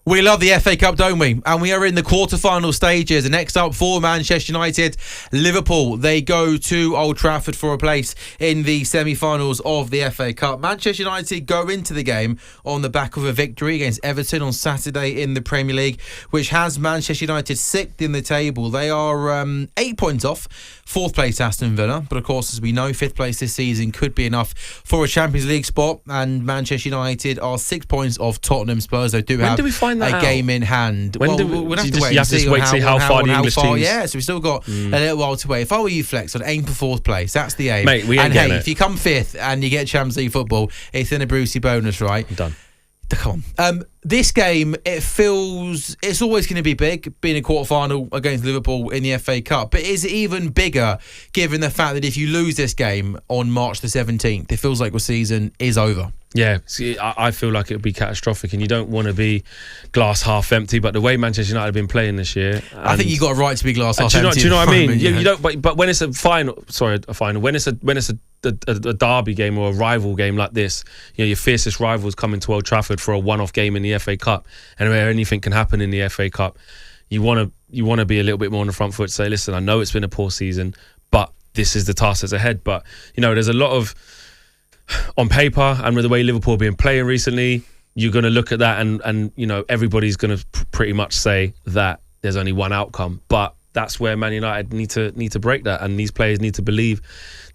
We love the FA Cup, don't we? And we are in the quarter-final stages. And next up for Manchester United, Liverpool. They go to Old Trafford for a place in the semi-finals of the FA Cup. Manchester United go into the game on the back of a victory against Everton on Saturday in the Premier League, which has Manchester United 6th in the table. They are 8 points off 4th place Aston Villa. But of course, as we know, 5th place this season could be enough for a Champions League spot. And Manchester United are 6 points off Tottenham. Spurs, they do have a game in hand. We'll have to wait and see how far the English teams. Yeah, so we've still got a little while to wait. If I were you, Flex, I'd aim for 4th place. That's the aim. Mate, we ain't getting it. If you come 5th and you get Champions League football, it's in a Brucey bonus, right? Done. Come on. This game, it feels it's always going to be big, being a quarter-final against Liverpool in the FA Cup. But is it even bigger given the fact that if you lose this game on March the 17th, it feels like your season is over? Yeah, see, I feel like it would be catastrophic, and you don't want to be glass half empty. But the way Manchester United have been playing this year, I think you got a right to be glass half empty. Do you know what I mean? You don't. But when it's a final, when it's a derby game or a rival game like this, your fiercest rivals coming to Old Trafford for a one-off game in the FA Cup, and where anything can happen in the FA Cup, you want to be a little bit more on the front foot. Say, listen, I know it's been a poor season, but this is the task that's ahead. But there's a lot of, on paper and with the way Liverpool have been playing recently, you're going to look at that and everybody's going to pretty much say that there's only one outcome. But that's where Man United need to break that, and these players need to believe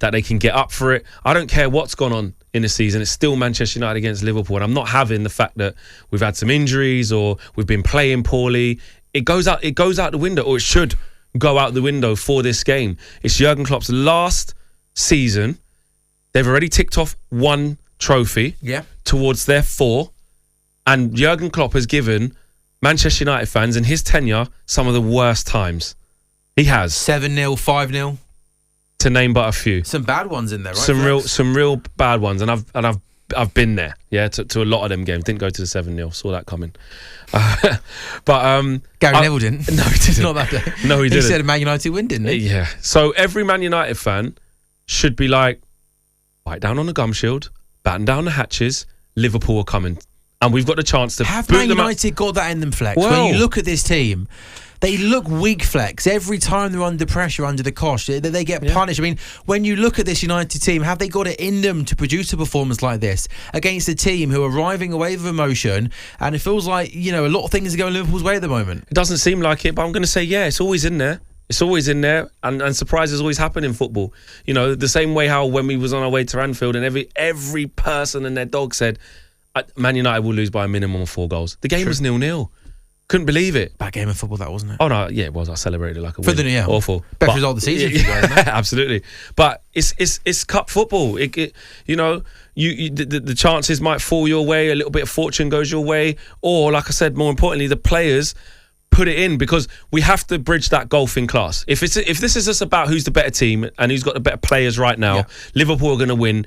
that they can get up for it. I don't care what's gone on in the season. It's still Manchester United against Liverpool, and I'm not having the fact that we've had some injuries or we've been playing poorly. It goes out the window, or it should go out the window for this game. It's Jurgen Klopp's last season. They've already ticked off one trophy towards their 4. And Jurgen Klopp has given Manchester United fans in his tenure some of the worst times. He has. 7-0, 5-0. To name but a few. Some bad ones in there, right? Some real bad ones. And I've been there, to a lot of them games. Didn't go to the 7-0. Saw that coming. But Gary Neville didn't. No, he didn't. Not that day. No, he didn't. He said Man United win, didn't he? Yeah. So every Man United fan should be like, bite down on the gum shield, batten down the hatches, Liverpool are coming. And we've got the chance to have boot Man them United got that in them, Flex? Well, when you look at this team, they look weak, Flex. Every time they're under pressure, under the cosh, they get punished. I mean, when you look at this United team, have they got it in them to produce a performance like this against a team who are riding a wave of emotion? And it feels like, a lot of things are going Liverpool's way at the moment. It doesn't seem like it, but I'm going to say, it's always in there. It's always in there, and surprises always happen in football. The same way how when we was on our way to Anfield and every person and their dog said, Man United will lose by a minimum of 4 goals. The game was 0-0. Couldn't believe it. Bad game of football, that wasn't it? Oh no, yeah, it was. I celebrated like a win. Awful. Best result of the season. For you guys, absolutely. But it's cup football. The chances might fall your way. A little bit of fortune goes your way, or like I said, more importantly, the players put it in, because we have to bridge that gulf in class. If this is just about who's the better team and who's got the better players right now, Liverpool are going to win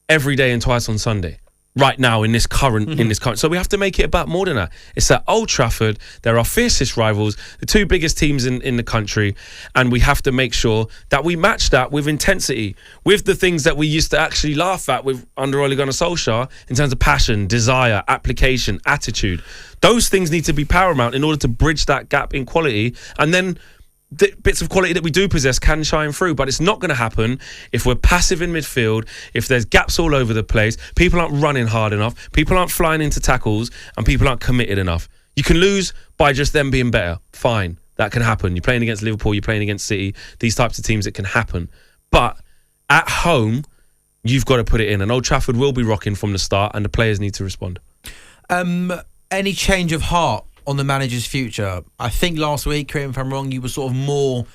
every day and twice on Sunday. Right now in this current, so we have to make it about more than that. It's at Old Trafford. They're our fiercest rivals, the 2 biggest teams in the country, and we have to make sure that we match that with intensity, with the things that we used to actually laugh at with under Ole Gunnar Solskjaer in terms of passion, desire, application, attitude. Those things need to be paramount in order to bridge that gap in quality, and then the bits of quality that we do possess can shine through. But it's not going to happen if we're passive in midfield, if there's gaps all over the place, people aren't running hard enough, people aren't flying into tackles, and people aren't committed enough. You can lose by just them being better. Fine, that can happen. You're playing against Liverpool, you're playing against City, these types of teams, it can happen. But at home, you've got to put it in. And Old Trafford will be rocking from the start, and the players need to respond. Any change of heart on the manager's future? I think last week, correct me if I'm wrong, you were sort of more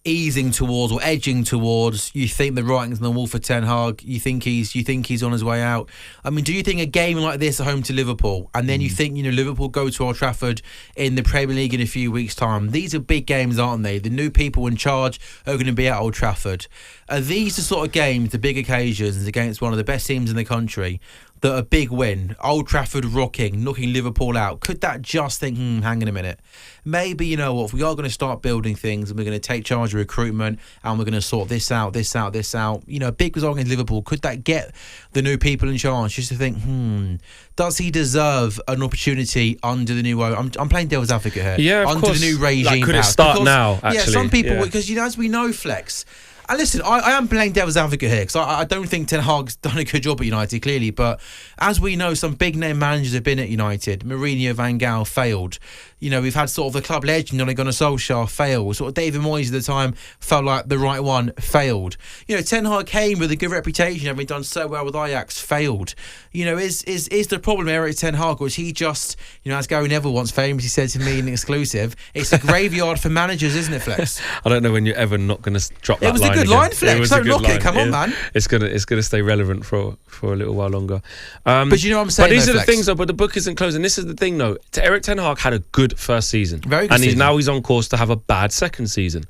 easing towards or edging towards, you think the writing's on the wall for Ten Hag, you think he's on his way out. I mean, do you think a game like this at home to Liverpool, and then you think, Liverpool go to Old Trafford in the Premier League in a few weeks' time, these are big games, aren't they? The new people in charge are going to be at Old Trafford. Are these the sort of games, the big occasions against one of the best teams in the country, that a big win, Old Trafford rocking, knocking Liverpool out, could that just think, hang on a minute, maybe, you know what, if we are going to start building things and we're going to take charge of recruitment and we're going to sort this out, you know, a big result against Liverpool, could that get the new people in charge just to think, does he deserve an opportunity under the new... I'm playing devil's advocate here. Yeah, of under course. the new regime. Like, could it start now, actually? Yeah, some people, because, you know, as we know, Flex... And listen, I am playing devil's advocate here because I don't think Ten Hag's done a good job at United, clearly. But as we know, some big-name managers have been at United. Mourinho, Van Gaal failed. You know, we've had sort of the club legend, Ole Gunnar Solskjaer, failed. Sort of David Moyes at the time felt like the right one, failed. You know, Ten Hag came with a good reputation, having done so well with Ajax, failed. You know, is the problem Erik Ten Hag, or is he just, you know, as Gary Neville once famously said to me in an exclusive, it's a graveyard for managers, isn't it, Flex? I don't know when you're ever not going to drop that line. It was a good line, Flex. Don't knock it. Come on, man. It's gonna stay relevant for a little while longer. But you know what I'm saying. But these are the Flex. things, though. But the book isn't closing. This is the thing, though. Erik Ten Hag had a good first season, very good, and season. Now he's on course to have a bad second season.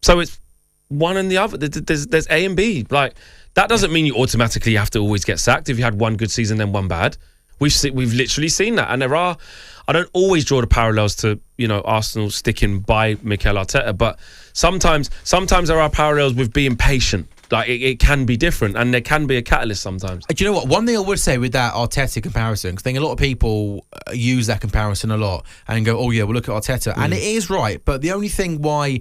So it's one and the other. There's A and B. Like, that doesn't mean you automatically have to always get sacked if you had one good season then one bad. We've literally seen that, and there are. I don't always draw the parallels to, you know, Arsenal sticking by Mikel Arteta, but sometimes there are parallels with being patient. Like, it can be different, and there can be a catalyst sometimes. Do you know what? One thing I would say with that Arteta comparison, because I think a lot of people use that comparison a lot and go, oh yeah, we'll look at Arteta. And it is right, but the only thing why...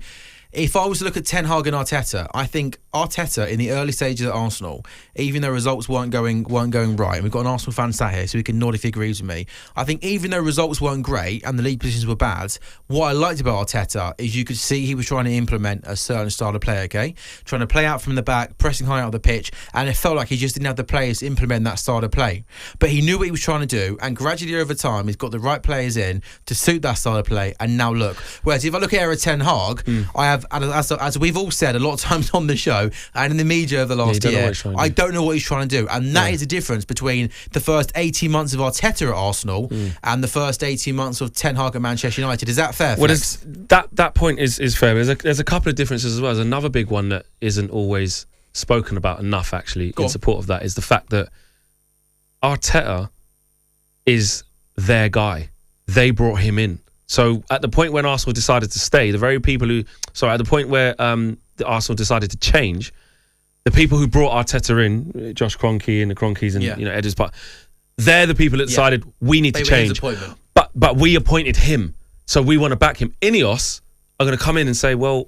If I was to look at Ten Hag and Arteta, I think Arteta in the early stages at Arsenal, even though results weren't going right, and we've got an Arsenal fan sat here, so he can nod if he agrees with me. I think even though results weren't great and the league positions were bad, what I liked about Arteta is you could see he was trying to implement a certain style of play, okay? Trying to play out from the back, pressing high out of the pitch, and it felt like he just didn't have the players to implement that style of play. But he knew what he was trying to do, and gradually over time, he's got the right players in to suit that style of play, and now look. Whereas if I look at Erik Ten Hag, I have, as we've all said a lot of times on the show and in the media over the last year, I don't know what he's trying to do. And that is the difference between the first 18 months of Arteta at Arsenal and the first 18 months of Ten Hag at Manchester United. Is that fair? Well, that point is fair. There's a couple of differences as well. There's another big one that isn't always spoken about enough, actually, in support of that, is the fact that Arteta is their guy. They brought him in. So at the point when Arsenal decided to stay, at the point where the Arsenal decided to change, the people who brought Arteta in, Josh Kroenke and the Kroenkes and you know, Edwards, they're the people that decided we need to change. But we appointed him, so we want to back him. Ineos are going to come in and say, well,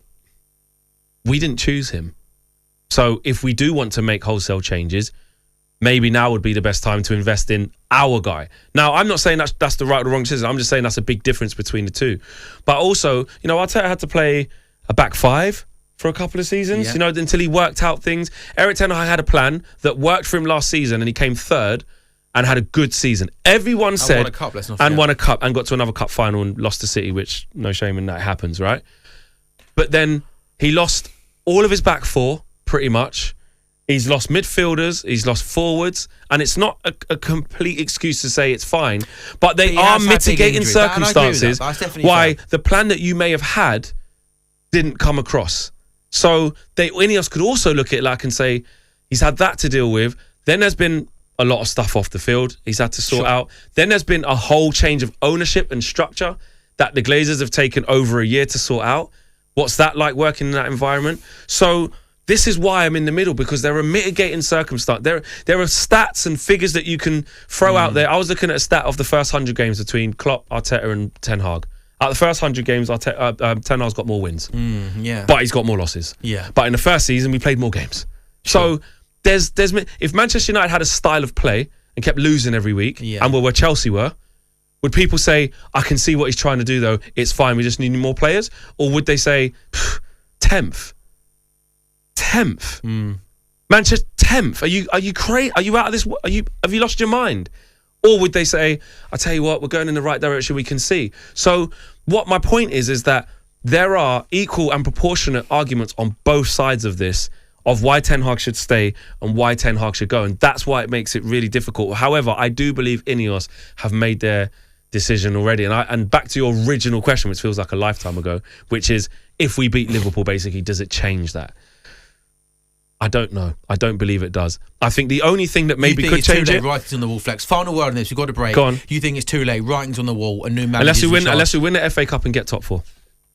we didn't choose him. So if we do want to make wholesale changes, maybe now would be the best time to invest in our guy. Now, I'm not saying that's the right or the wrong decision. I'm just saying that's a big difference between the two. But also, you know, Arteta had to play a back five for a couple of seasons, you know, until he worked out things. Erik Ten Hag had a plan that worked for him last season, and he came third and had a good season. Everyone said... won a cup, let's not forget. And won a cup and got to another cup final and lost to City, which no shame in that happens, right? But then he lost all of his back four, pretty much. He's lost midfielders, he's lost forwards, and it's not a complete excuse to say it's fine, but they are mitigating circumstances why the plan that you may have had didn't come across. So Ineos could also look at it like and say, he's had that to deal with, then there's been a lot of stuff off the field he's had to sort out, then there's been a whole change of ownership and structure that the Glazers have taken over a year to sort out. What's that like working in that environment? So... this is why I'm in the middle, because there are mitigating circumstances. There are stats and figures that you can throw out there. I was looking at a stat of the first 100 games between Klopp, Arteta and Ten Hag. Out of the first 100 games, Ten Hag's got more wins. But he's got more losses. But in the first season, we played more games. So there's if Manchester United had a style of play and kept losing every week, and were where Chelsea were, would people say, I can see what he's trying to do, though, it's fine, we just need more players? Or would they say, 10th? Manchester 10th. Are you crazy? Are you out of this? Have you lost your mind? Or would they say, I tell you what, we're going in the right direction, we can see. So what my point is that there are equal and proportionate arguments on both sides of this, of why Ten Hag should stay and why Ten Hag should go, and that's why it makes it really difficult. However, I do believe Ineos have made their decision already, and back to your original question, which feels like a lifetime ago, which is, if we beat Liverpool, basically, does it change that? I don't know. I don't believe it does. I think the only thing that maybe could it's too change late, it. writings on the wall, Flex. Final word on this. We've got a break. Go on. You think it's too late? Writings on the wall. A new manager. Unless we win the FA Cup and get top 4.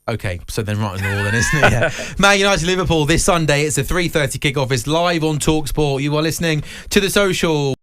Okay, so then right on the wall then, isn't it? Yeah. Man United Liverpool this Sunday. It's a 3:30 kickoff. It's live on talkSPORT. You are listening to The Social.